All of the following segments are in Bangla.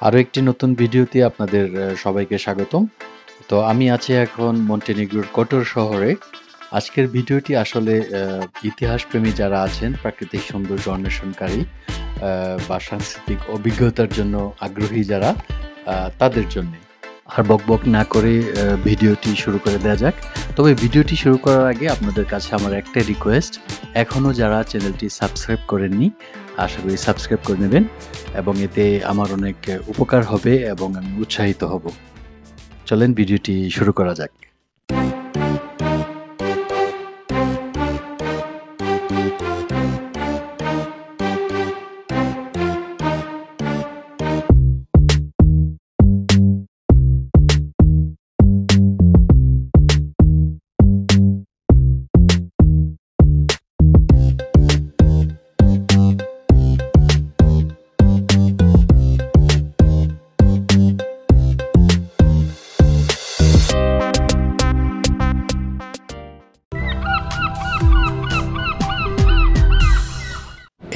আরো একটি নতুন ভিডিওতে আপনাদের সবাইকে স্বাগতম। তো আমি আছি এখন মন্টেনিগ্রোর কোটর শহরে। আজকের ভিডিওটি আসলে ইতিহাসপ্রেমী যারা আছেন, প্রাকৃতিক সৌন্দর্য অন্বেষণকারী বা সাংস্কৃতিক অভিজ্ঞতার জন্য আগ্রহী যারা, তাদের জন্যে। আর বকবক না করে ভিডিওটি শুরু করে দেওয়া যাক। তবে ভিডিওটি শুরু করার আগে আপনাদের কাছে আমার একটাই রিকোয়েস্ট, এখনও যারা চ্যানেলটি সাবস্ক্রাইব করেননি আশা করি সাবস্ক্রাইব করে নেবেন, এবং এতে আমার অনেক উপকার হবে এবং আমি উৎসাহিত হব। চলেন ভিডিওটি শুরু করা যাক।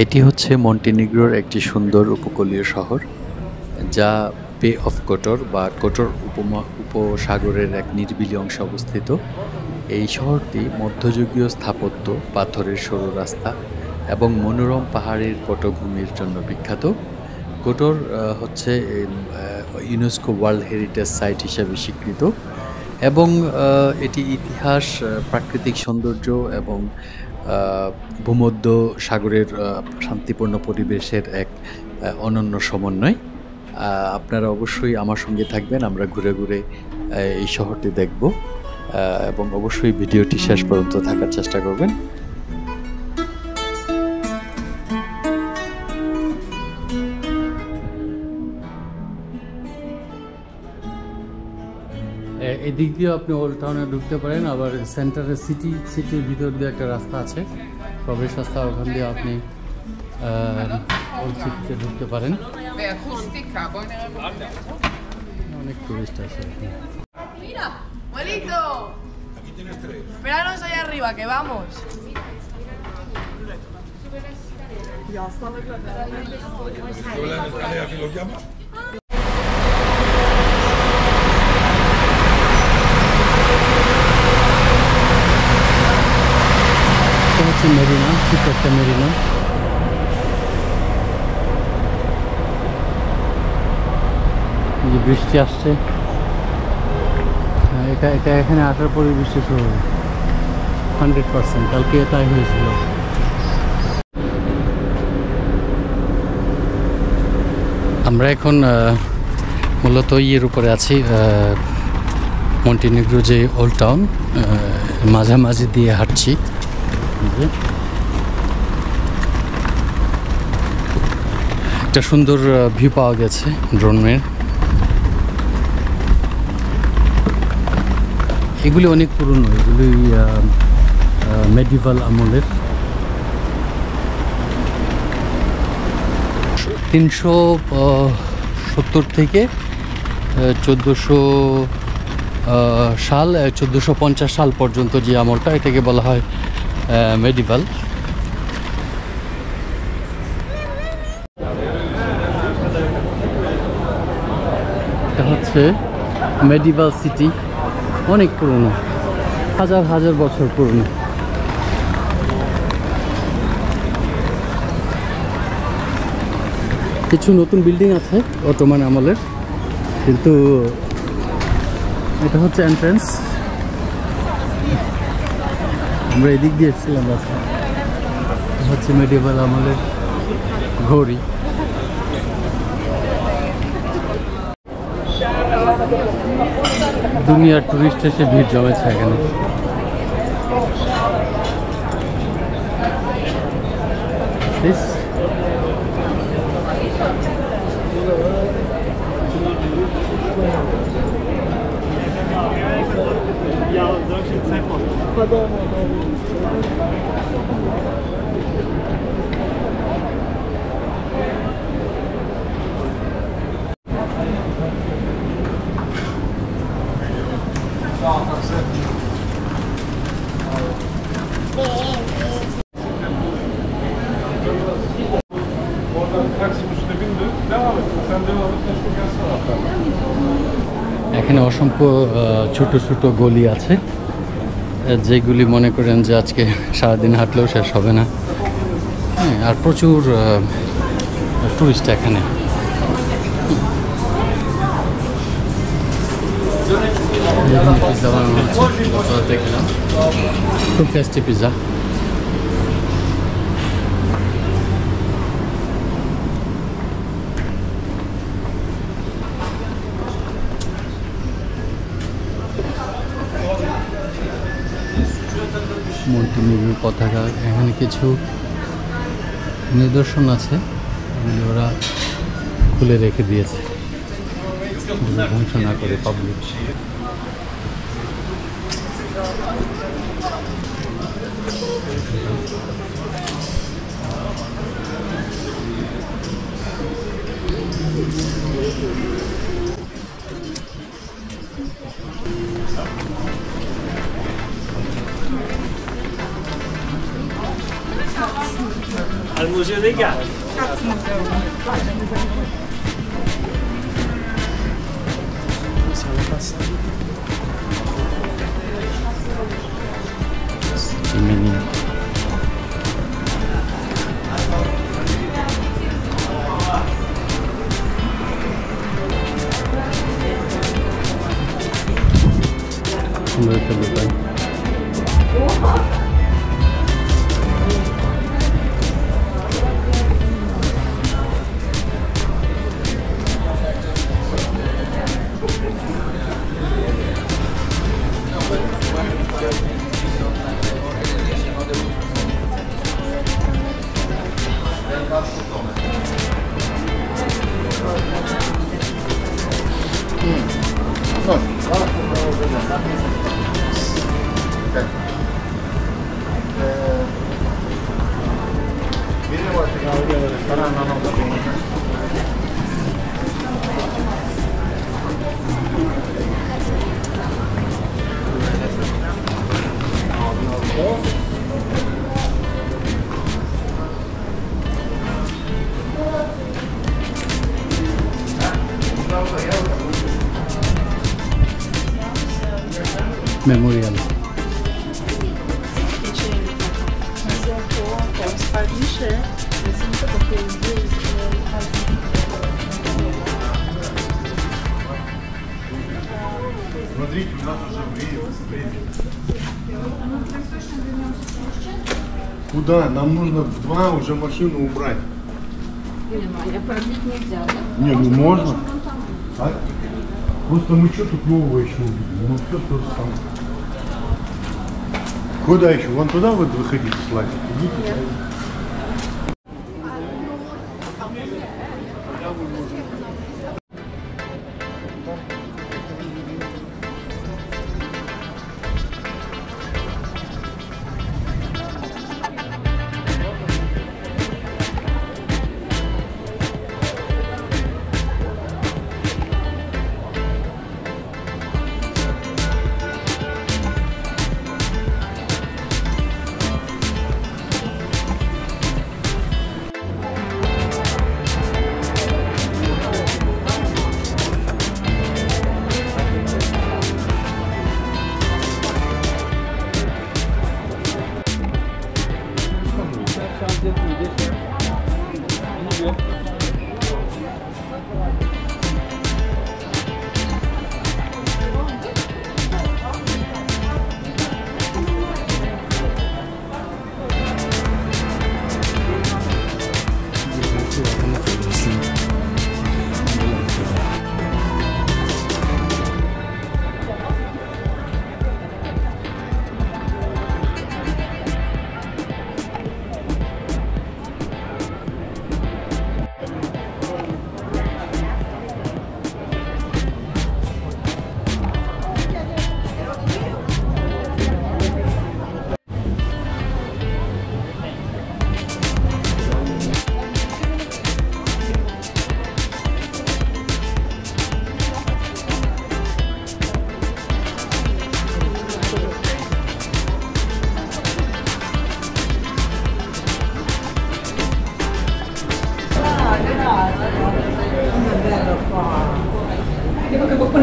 এটি হচ্ছে মন্টিনিগ্রোর একটি সুন্দর উপকূলীয় শহর, যা বে অফ কোটর বা কোটর উপসাগরের এক নিরিবিলি অংশে অবস্থিত। এই শহরটি মধ্যযুগীয় স্থাপত্য, পাথরের সরু রাস্তা এবং মনোরম পাহাড়ের পটভূমির জন্য বিখ্যাত। কোটর হচ্ছে ইউনেস্কো ওয়ার্ল্ড হেরিটেজ সাইট হিসেবে স্বীকৃত, এবং এটি ইতিহাস, প্রাকৃতিক সৌন্দর্য এবং ভূমধ্য সাগরের শান্তিপূর্ণ পরিবেশের এক অনন্য সমন্বয়। আপনারা অবশ্যই আমার সঙ্গে থাকবেন, আমরা ঘুরে ঘুরে এই শহরটি দেখব, এবং অবশ্যই ভিডিওটি শেষ পর্যন্ত থাকার চেষ্টা করবেন। এদিক দিয়ে আপনি ওল্ড টাউনে ঢুকতে পারেন, আবার সেন্টারে সিটির ভিতর দিয়ে একটা রাস্তা আছে, প্রবেশ রাস্তা, ওখান দিয়ে আপনি ওল্ড সিটিতে ঢুকতে পারেন। অনেক টুরিস্ট আছে। Mira, abuelito. Esperanos allá arriba, que vamos. হচ্ছে মেরিনা, ছোট্ট একটা মেরিনা। যে বৃষ্টি আসছে, এটা এখানে আসার পরে বৃষ্টি শুরু হবে 100%। কালকে তাই হয়েছিল। আমরা এখন মূলত ইয়ের উপরে আছি, মন্টিনিগ্রো যে ওল্ড টাউন, মাঝামাঝি দিয়ে হাঁটছি। একটা সুন্দর ভিউ পাওয়া গেছে ড্রোনের। এগুলি অনেক পুরনো, এগুলি মেডিভাল আমলের। 370 থেকে 1400 সাল, 1450 সাল পর্যন্ত যে আমলটা, এটাকে বলা হয় মেডিভাল। এটা হচ্ছে মেডিভাল সিটি, অনেক পুরনো, হাজার হাজার বছর পুরনো। কিছু নতুন বিল্ডিং আছে অটোমান আমলের, কিন্তু এটা হচ্ছে এন্ট্রান্স। আমরা এদিক দিয়ে এসেছিলাম, হচ্ছে মেডিভাল আমলের ঘড়ি। দুনিয়ার টুরিস্ট এসে ভিড় জমেছে এখানে। Oradan taksi üstüne bindi. Devam et. Sen devam et. এখানে অসংখ্য ছোট ছোট গলি আছে, যেগুলি মনে করেন যে আজকে সারাদিন হাঁটলেও শেষ হবে না। হ্যাঁ, আর প্রচুর টুরিস্ট এখানে। পিৎজা বানানো হচ্ছে, দেখলাম খুব টেস্টি পিৎজা। মন্টিনিগ্রোর পতাকা, এখানে কিছু নিদর্শন আছে যেগুলো ওরা খুলে রেখে দিয়েছে ধ্বংস না করে public. Al Museo dei Gatti. Il menino. সুন্দর একটা দোকান। Memorial. Смотрите, у нас уже время. Куда? Нам нужно в 2 уже машину убрать. А продлить нельзя, да? Не, ну можно. А? Просто мы что тут нового еще увидели? Ну все то же самое. Куда еще? Вон туда вот выходите, Славик. Идите.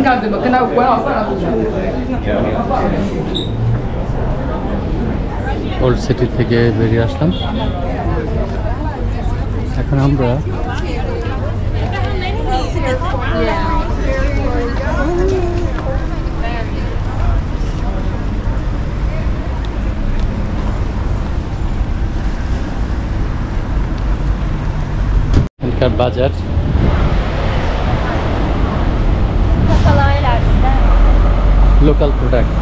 Encante, no tiene buena para old city থেকে বেরিয়ে আসলাম। এখন আমরা এখানকার বাজার লোকাল প্রোডাক্ট।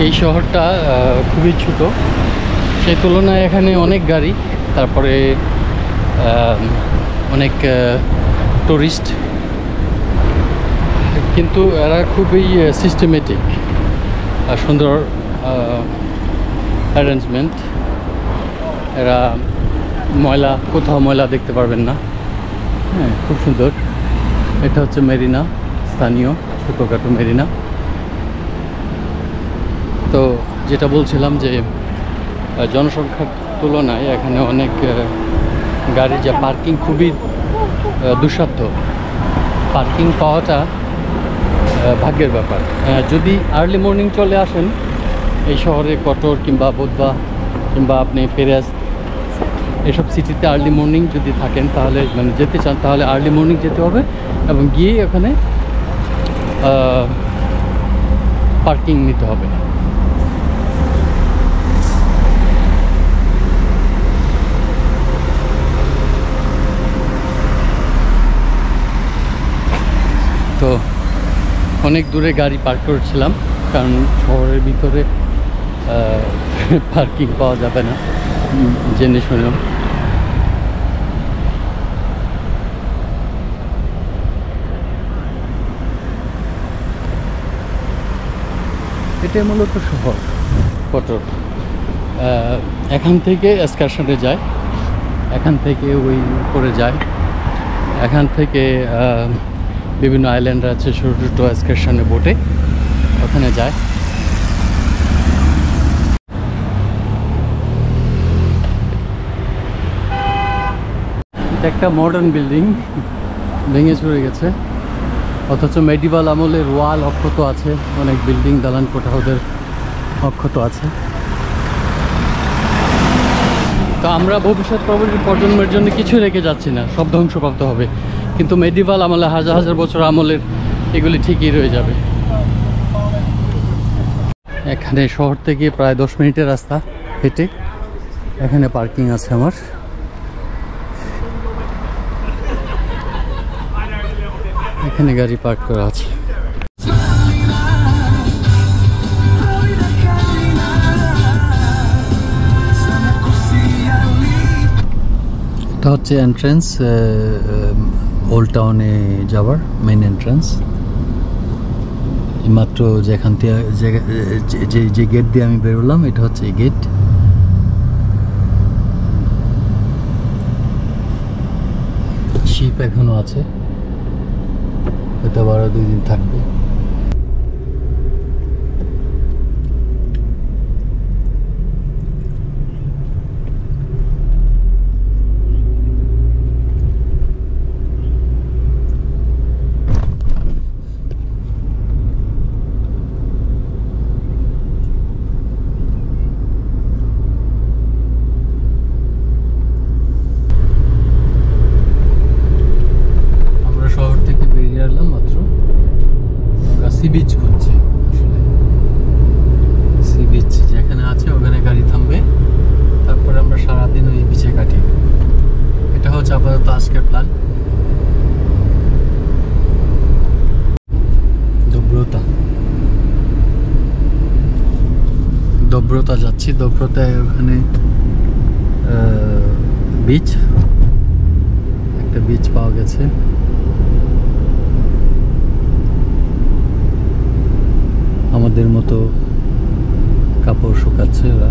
এই শহরটা খুবই ছোট, সেই তুলনায় এখানে অনেক গাড়ি, তারপরে অনেক টুরিস্ট, কিন্তু এরা খুবই সিস্টেমেটিক আর সুন্দর অ্যারেঞ্জমেন্ট। এরা কোথাও ময়লা দেখতে পারবেন না। হ্যাঁ, খুব সুন্দর। এটা হচ্ছে মেরিনা, স্থানীয় ছোটোখাটো মেরিনা। তো যেটা বলছিলাম যে জনসংখ্যার তুলনায় এখানে অনেক গাড়ি, যা পার্কিং খুবই দুঃসাধ্য। পার্কিং পাওয়াটা ভাগ্যের ব্যাপার। যদি আর্লি মর্নিং চলে আসেন এই শহরে, কটর কিংবা বোদবা কিংবা আপনি পেরাস, এসব সিটিতে আর্লি মর্নিং যদি থাকেন, তাহলে মানে যেতে চান, তাহলে আর্লি মর্নিং যেতে হবে এবং গিয়ে ওখানে পার্কিং নিতে হবে। তো অনেক দূরে গাড়ি পার্ক করেছিলাম, কারণ শহরের ভিতরে পার্কিং পাওয়া যাবে না, জেনে শুনেও। এটা মূলত শহর কটর। এখান থেকে এক্সকারশনে যায়, এখান থেকে ওই উপরে যায়, এখান থেকে বিভিন্ন আইল্যান্ড আছে ছোটো ছোটো এক্সকারশনে বোটে, ওখানে যায়। এটা একটা মডার্ন বিল্ডিং, ভেঙে চুরে গেছে, অথচ মেডিভাল আমলের ওয়াল অক্ষত আছে, অনেক বিল্ডিং দালান কোঠা ওদের অক্ষত আছে। তো আমরা ভবিষ্যৎ প্রজন্মের জন্য কিছু রেখে যাচ্ছি না, সব ধ্বংসপ্রাপ্ত হবে, কিন্তু মেডিভাল আমলে হাজার হাজার বছর আমলের এগুলি ঠিকই রয়ে যাবে। এখানে শহর থেকে প্রায় 10 মিনিটের রাস্তা হেঁটে এখানে পার্কিং আছে আমার। এখানে গাড়ি পার্ক করা আছে। এটা হচ্ছে এন্ট্রেন্স, ওল্ড টাউনে যাওয়ার মেইন এন্ট্রেন্স। মাত্র যেখান থেকে যে গেট দিয়ে আমি বেরোলাম, এটা হচ্ছে এই গেট। শিপ এখনো আছে, এটা 12-2 দিন থাকবে। সি বিচ খুঁজছি, আসলে সি বিচ যেখানে আছে ওখানে গাড়ি থামবে, তারপরে আমরা সারাদিন ওই বিচে কাটি। এটা হচ্ছে আপাতত আজকের প্ল্যান। দব্রতা যাচ্ছি, দব্রতায় ওখানে বিচ, একটা বিচ পাওয়া গেছে। আমাদের মতো কাপড় শুকাচ্ছে ওরা।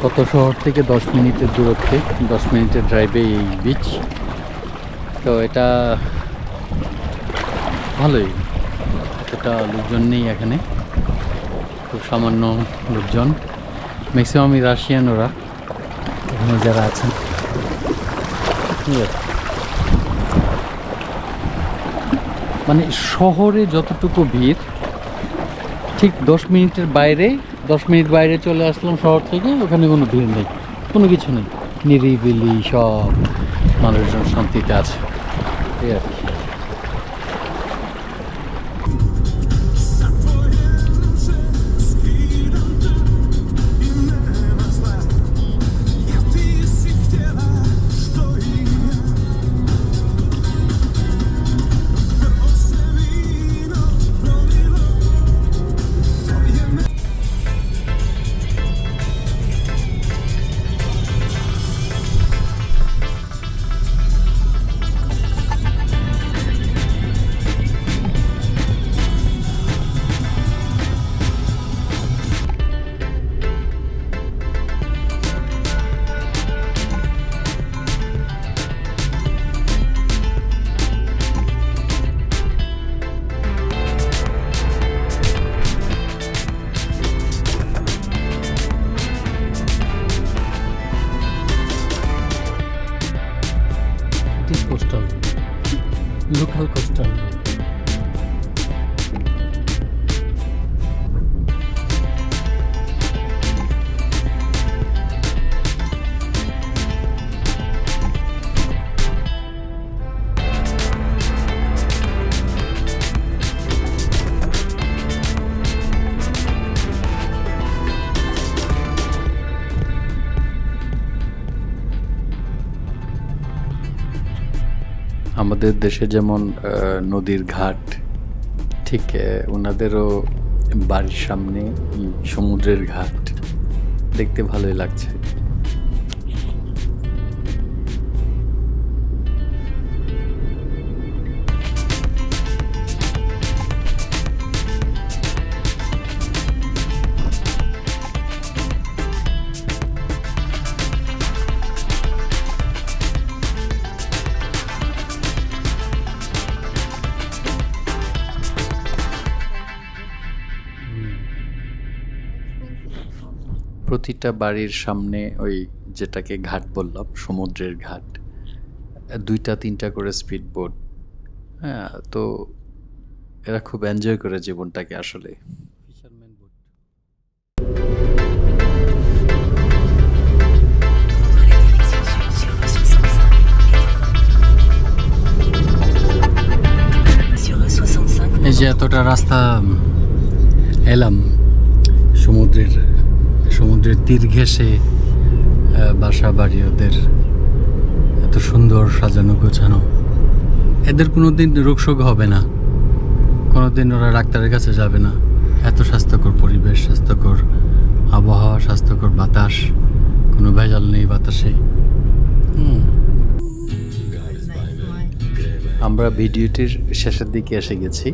কত শহর থেকে 10 মিনিটের দূরত্বে, 10 মিনিটের ড্রাইভে এই বিচ। তো এটা ভালোই, এতটা লোকজন নেই এখানে, খুব সামান্য লোকজন, ম্যাক্সিমামই রাশিয়ান ওরা এখানে যারা আছেন। ঠিক আছে, মানে শহরে যতটুকু ভিড়, ঠিক 10 মিনিটের বাইরে, 10 মিনিট বাইরে চলে আসলাম শহর থেকে, ওখানে কোনো ভিড় নেই, কোনো কিছু নেই, নিরিবিলি, সব মানুষজন শান্তিতে আছে। এই আর কি। Coastal, local coastal. আমাদের দেশে যেমন নদীর ঘাট, ঠিক ওনাদেরও বাড়ির সামনে সমুদ্রের ঘাট, দেখতে ভালোই লাগছে। প্রতিটা বাড়ির সামনে ওই যেটাকে ঘাট বললাম, সমুদ্রের ঘাট, 2-3টা করে স্পিড বোট। হ্যাঁ, তো এরা খুব এনজয় করে জীবনটাকে আসলে। Fisherman boat. এই যে এতটা রাস্তা এলাম সমুদ্রের তীর ঘেঁষে বাসা বাড়ি, ওদের এত সুন্দর সাজানো গোছানো। এদের কোনোদিন রোগশোক হবে না, কোনোদিন ওরা ডাক্তারের কাছে যাবে না। এত স্বাস্থ্যকর পরিবেশ, স্বাস্থ্যকর আবহাওয়া, স্বাস্থ্যকর বাতাস, কোনো ভেজাল নেই বাতাসে। আমরা ভিডিওটির শেষের দিকে এসে গেছি।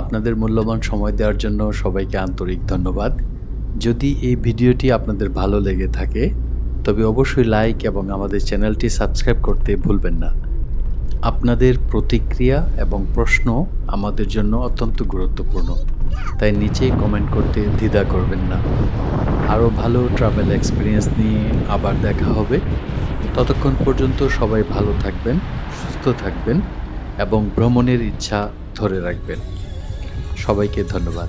আপনাদের মূল্যবান সময় দেওয়ার জন্য সবাইকে আন্তরিক ধন্যবাদ। যদি এই ভিডিওটি আপনাদের ভালো লেগে থাকে তবে অবশ্যই লাইক এবং আমাদের চ্যানেলটি সাবস্ক্রাইব করতে ভুলবেন না। আপনাদের প্রতিক্রিয়া এবং প্রশ্ন আমাদের জন্য অত্যন্ত গুরুত্বপূর্ণ, তাই নিচেই কমেন্ট করতে দ্বিধা করবেন না। আরও ভালো ট্রাভেল এক্সপিরিয়েন্স নিয়ে আবার দেখা হবে। ততক্ষণ পর্যন্ত সবাই ভালো থাকবেন, সুস্থ থাকবেন এবং ভ্রমণের ইচ্ছা ধরে রাখবেন। সবাইকে ধন্যবাদ।